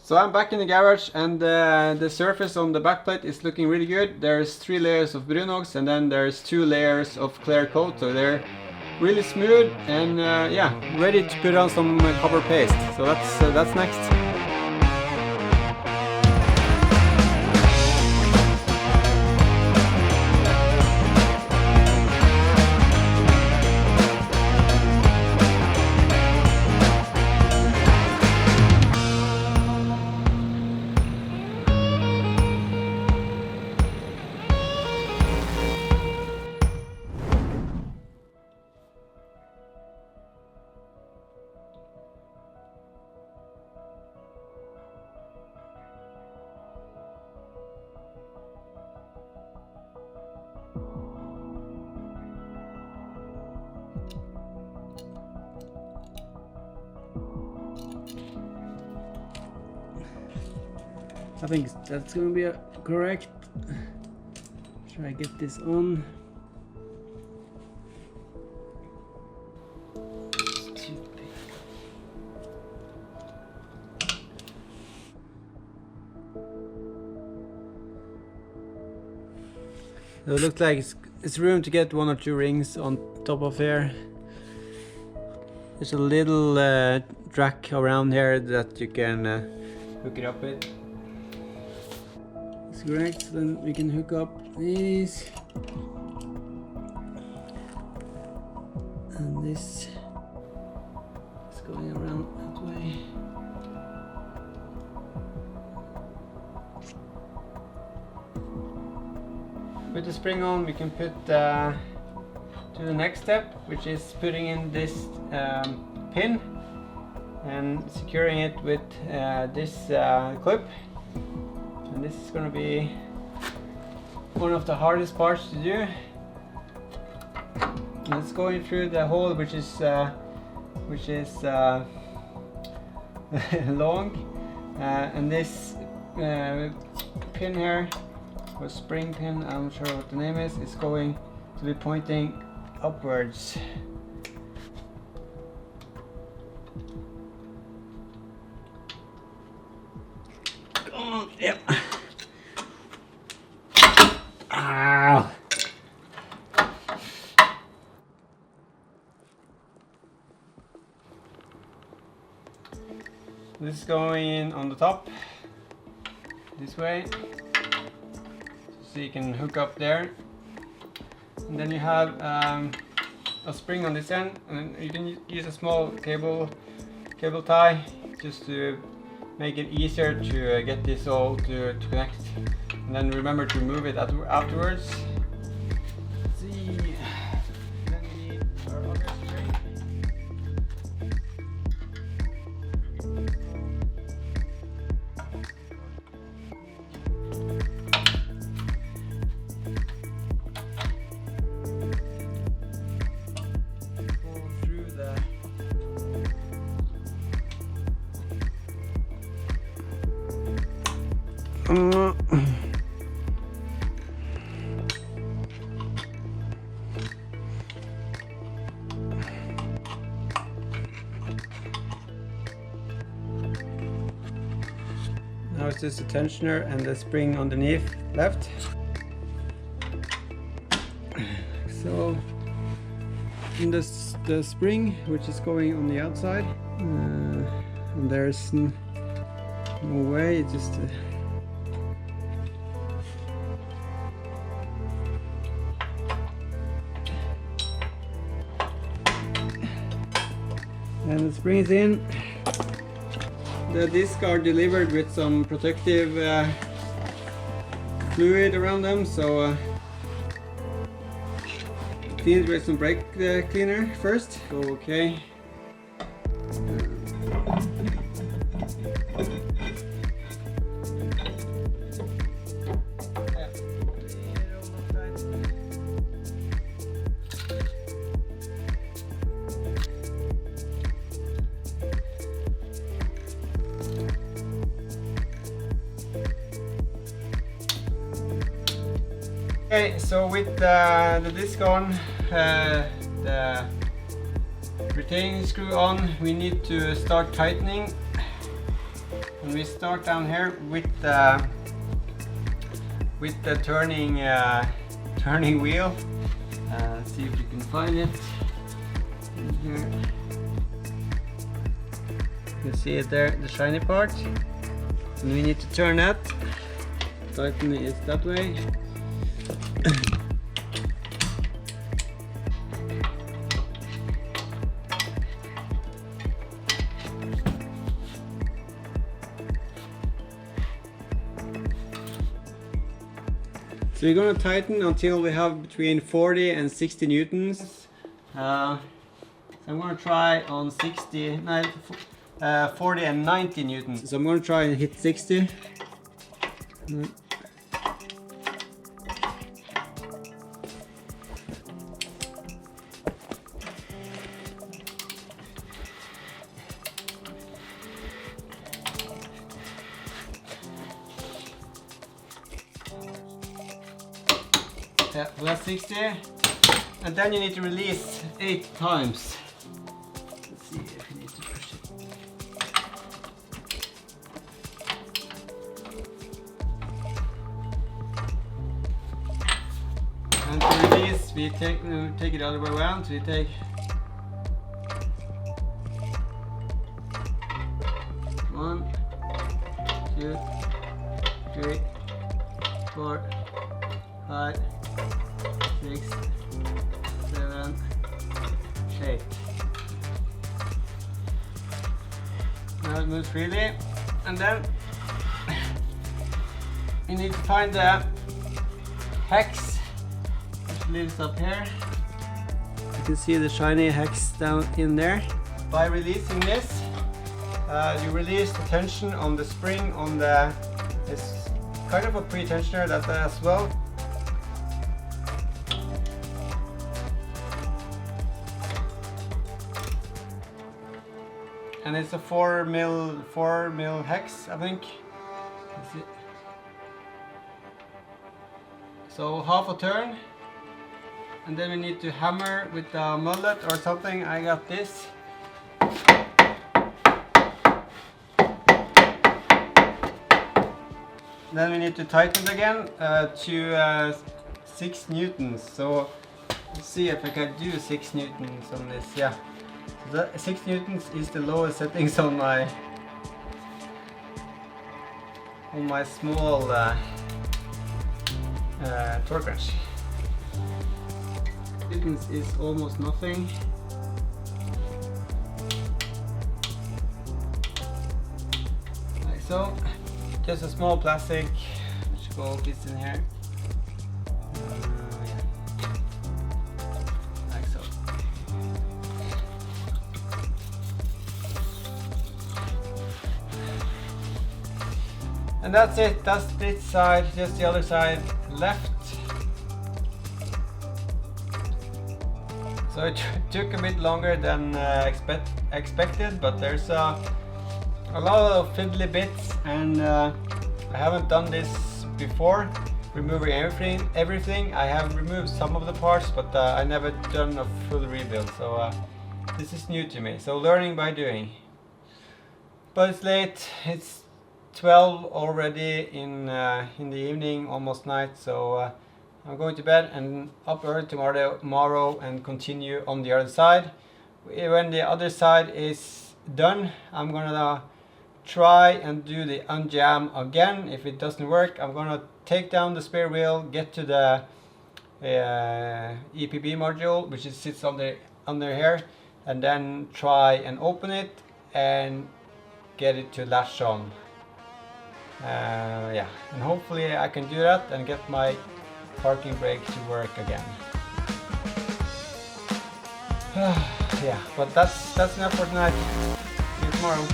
So I'm back in the garage, and the surface on the backplate is looking really good. There's 3 layers of brunox and then there's 2 layers of clear coat, so they're really smooth and yeah, ready to put on some copper paste. So that's next. I think that's going to be correct. Try to get this on. So it looks like it's room to get 1 or 2 rings on top of here. There's a little track around here that you can hook it up with. That's correct. So then we can hook up these. And this is going around that way. With the spring on, we can put to the next step, which is putting in this pin and securing it with this clip. And this is going to be one of the hardest parts to do. And it's going through the hole, which is long, and this pin here, or spring pin, I'm not sure what the name is going to be pointing upwards. Come on, yep. Ow. This is going in on the top, this way, so you can hook up there. And then you have a spring on this end, and you can use a small cable tie just to make it easier to get this all to connect. And then remember to move it afterwards. Let's see. Then we need our other spring. Now it's just the tensioner and the spring underneath left. So and this the spring, which is going on the outside, and there's no way, it's just and the spring is in. The discs are delivered with some protective fluid around them, so clean it with some brake cleaner first. Okay. Okay, so with the disc on, the retaining screw on, we need to start tightening. And we start down here with the turning wheel. See if you can find it in here. You see it there, the shiny part. And we need to turn that. Tighten it that way. So we're going to tighten until we have between 40 and 60 newtons. So I'm going to try on 40 and 90 newtons. So I'm going to try and hit 60. Yeah, well, that's 60, and then you need to release 8 times. Let's see if you need to push it. And to release, we take it the other way around. So you take 1, 2, 3, 4, 5, 6, 7, 8. Now it moves freely, and then you need to find the hex, which lives up here. You can see the shiny hex down in there. By releasing this, you release the tension on the spring on the. It's kind of a pre-tensioner that as well. And it's a 4 mil hex, I think. So half a turn, and then we need to hammer with the mullet or something. I got this. Then we need to tighten it again to 6 newtons. So let's see if I can do 6 newtons on this. Yeah. The 6 newtons is the lowest settings on my small torque wrench. Newtons is almost nothing. Like so. Just a small plastic which goes this in here. And that's it, that's this side, just the other side left. So it took a bit longer than expected, but there's a lot of fiddly bits, and I haven't done this before, removing everything. I have removed some of the parts, but I never done a full rebuild, so this is new to me, so learning by doing. But it's late, it's 12 already in the evening, almost night, so I'm going to bed and up early tomorrow and continue on the other side. When the other side is done, I'm gonna try and do the unjam again. If it doesn't work, I'm gonna take down the spare wheel, get to the EPB module, which sits under here, and then try and open it and get it to latch on. Yeah, and hopefully I can do that and get my parking brake to work again. Yeah, but that's enough for tonight. See you tomorrow.